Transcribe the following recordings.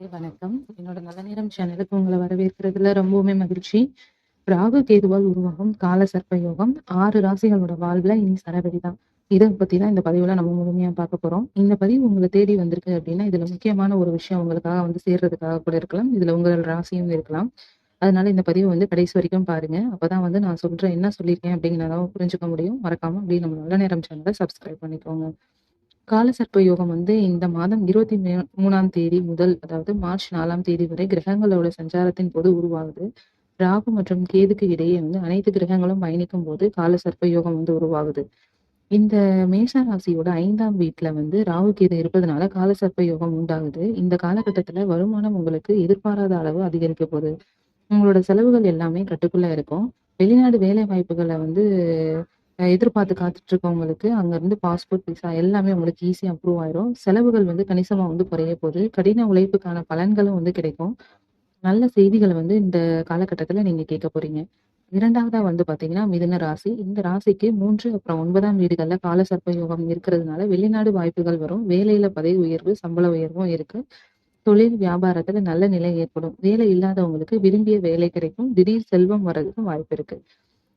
வணக்கம். என்னோட நல்ல நேரம் சேனலுக்கு உங்கள வரவேற்கிறதுல ரொம்பவுமே மகிழ்ச்சி. ராகு கேதுவால் உருவாகும் கால சர்ப்ப யோகம் 6 ராசிகளோட வாழ்வுல இனி சரவெடி தான். இத பத்தி தான் இந்த பதிவுல நம்ம முழுமையா பார்க்க போறோம். இந்த பதிவு உங்கள தேடி வந்திருக்கு அப்படின்னா, இதுல முக்கியமான ஒரு விஷயம் உங்களுக்காக வந்து சேர்றதுக்காக கூட இருக்கலாம். இதுல உங்கள் ராசியும் இருக்கலாம். அதனால இந்த பதிவு வந்து கடைசி வரைக்கும் பாருங்க. அப்பதான் வந்து நான் சொல்றேன் என்ன சொல்லியிருக்கேன் அப்படிங்கிறத புரிஞ்சுக்க முடியும். மறக்காம அப்படியே நம்ம நல்ல நேரம் சேனல சப்ஸ்கிரைப் பண்ணிக்கோங்க. காலசர்ப்ப யோகம் வந்து இந்த மாதம் 23ஆம் தேதி முதல், அதாவது மார்ச் 4ஆம் தேதி வரை கிரகங்களோட சஞ்சாரத்தின் போது உருவாகுது. ராகு மற்றும் கேதுக்கு இடையே வந்து அனைத்து கிரகங்களும் பயணிக்கும் போது காலசர்ப்ப யோகம் வந்து உருவாகுது. இந்த மேஷ ராசியோட 5ஆம் வீட்ல வந்து ராகு கேது இருப்பதனால காலசர்ப்ப யோகம் உண்டாகுது. இந்த காலகட்டத்துல வருமானம் உங்களுக்கு எதிர்பாராத அளவு அதிகரிக்க போகுது. உங்களோட செலவுகள் எல்லாமே கட்டுக்குள்ள இருக்கும். வெளிநாடு வேலை வாய்ப்புகள வந்து எதிர்பார்த்து காத்துட்டு இருக்கவங்களுக்கு அங்கருந்து பாஸ்போர்ட், விசா எல்லாமே உங்களுக்கு ஈஸியா அப்ரூவ் ஆயிரும். செலவுகள் வந்து கணிசமா வந்து குறைய போகுது. கடின உழைப்புக்கான பலன்களும் வந்து கிடைக்கும். நல்ல செய்திகள வந்து இந்த காலகட்டத்துல நீங்க கேட்க போறீங்க. 2வதா வந்து பார்த்தீங்கன்னா, மிதுன ராசி. இந்த ராசிக்கு 3 அப்புறம் 9ஆம் வீடுகள்ல காலசர்ப்ப யோகம் இருக்கிறதுனால வெளிநாடு வாய்ப்புகள் வரும். வேலையில பதவி உயர்வு, சம்பள உயர்வும் இருக்கு. தொழில், வியாபாரத்துல நல்ல நிலை ஏற்படும். வேலை இல்லாதவங்களுக்கு விரும்பிய வேலை கிடைக்கும். திடீர் செல்வம் வர்றதுக்கும் வாய்ப்பு இருக்கு.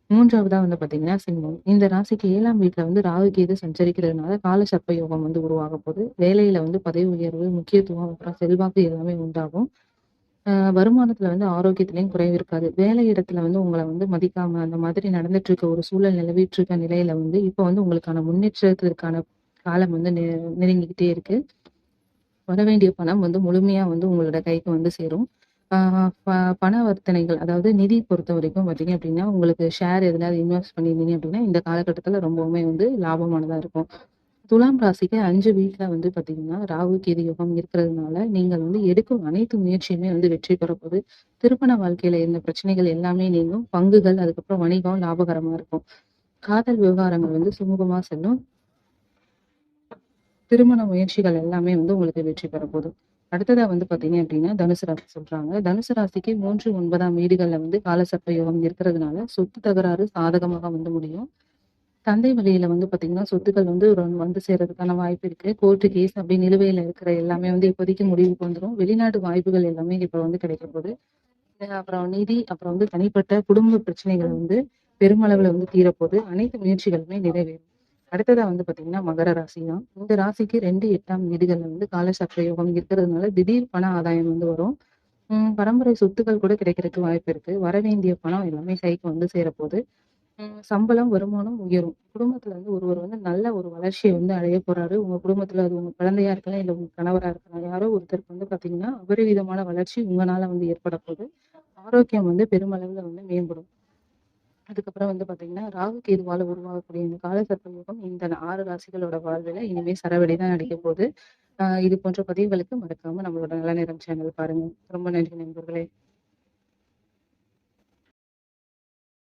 3வதா வந்து பார்த்தீங்கன்னா, சிம்மம். இந்த ராசிக்கு 7ஆம் வீட்ல வந்து ராகு, கேது சஞ்சரிக்கிறதுனால கால சர்ப்ப யோகம் வந்து உருவாக போகுது. வேலையில வந்து பதவி உயர்வு, முக்கியத்துவம், அப்புறம் செல்வாக்கு எல்லாமே உண்டாகும். வருமானத்துல வந்து ஆரோக்கியத்திலயும் குறைவு இருக்காது. வேலை இடத்துல வந்து உங்கள வந்து மதிக்காம, அந்த மாதிரி நடந்துட்டு இருக்க ஒரு சூழல் நிலவிட்டு இருக்க நிலையில வந்து, இப்ப வந்து உங்களுக்கான முன்னேற்றத்திற்கான காலம் வந்து நெருங்கிக்கிட்டே இருக்கு. வரவேண்டிய பணம் வந்து முழுமையா வந்து உங்களோட கைக்கு வந்து சேரும். ஆ ப பணவர்த்தனைகள் அதாவது நிதி பொறுத்தவரைக்கும் பார்த்தீங்க அப்படின்னா, உங்களுக்கு ஷேர் எதுலயாவது இன்வெஸ்ட் பண்ணியிருந்தீங்க அப்படின்னா, இந்த காலகட்டத்தில ரொம்பவுமே வந்து லாபமானதா இருக்கும். துலாம் ராசிக்கு 5 வீட்ல வந்து பார்த்தீங்கன்னா, ராகு, கேது யோகம் இருக்கிறதுனால, நீங்கள் வந்து எடுக்கும் அனைத்து முயற்சியுமே வந்து வெற்றி பெறப்போது. திருமண வாழ்க்கையில இருந்த பிரச்சனைகள் எல்லாமே நீங்கும். பங்குகள், அதுக்கப்புறம் வணிகம் லாபகரமா இருக்கும். காதல் விவகாரங்கள் வந்து சுமூகமா செல்லும். திருமண முயற்சிகள் எல்லாமே வந்து உங்களுக்கு வெற்றி பெறப்போகுது. அடுத்ததா வந்து பார்த்தீங்க அப்படின்னா, தனுசு ராசி சொல்றாங்க. தனுசு ராசிக்கு 3, 9ஆம் வீடுகள்ல வந்து காலசர்ப்ப யோகம் இருக்கிறதுனால, சொத்து தகராறு சாதகமாக வந்து முடியும். தந்தை வழியில வந்து பார்த்தீங்கன்னா, சொத்துக்கள் வந்து வந்து சேர்றதுக்கான வாய்ப்பு இருக்கு. கோர்ட்டு கேஸ் அப்படி நிலுவையில இருக்கிற எல்லாமே வந்து இப்போதைக்கு முடிவுக்கு வந்துரும். வெளிநாட்டு வாய்ப்புகள் எல்லாமே இப்ப வந்து கிடைக்கப்போகுது. அப்புறம் நிதி, அப்புறம் வந்து தனிப்பட்ட குடும்ப பிரச்சனைகள் வந்து பெருமளவுல வந்து தீரப்போது. அனைத்து முயற்சிகளுமே நிறைவேறும். அடுத்ததா வந்து பாத்தீங்கன்னா, மகர ராசி தான். இந்த ராசிக்கு 2, 8ஆம் வீடுகள்ல வந்து காலசர்ப்ப யோகம் இருக்கிறதுனால திடீர் பண ஆதாயம் வந்து வரும். பரம்பரை சொத்துக்கள் கூட கிடைக்கிறதுக்கு வாய்ப்பு இருக்கு. வரவேண்டிய பணம் எல்லாமே கைக்கு வந்து சேரப்போது. சம்பளம், வருமானம் உயரும். குடும்பத்துல வந்து ஒருவர் வந்து நல்ல ஒரு வளர்ச்சிய வந்து அடைய போறாரு. உங்க குடும்பத்துல அது உங்க குழந்தையா இருக்கலாம், இல்ல உங்க கணவரா இருக்கலாம். யாரோ ஒருத்தருக்கு வந்து பாத்தீங்கன்னா, அபரிவிதமான வளர்ச்சி உங்கனால வந்து ஏற்பட போது. ஆரோக்கியம் வந்து பெருமளவுல வந்து மேம்படும். அதுக்கப்புறம் வந்து பாத்தீங்கன்னா, ராகு கேதுவால உருவாகக்கூடிய இந்த காலசர்ப்ப யோகம் இந்த 6 ராசிகளோட வாழ்வில இனிமே சரவெடி தான் அடிக்கப் போது. இது போன்ற பதிவுகளுக்கு மறக்காம நம்மளோட நல்ல நேரம் சேனல் பாருங்க. ரொம்ப நன்றி நண்பர்களே.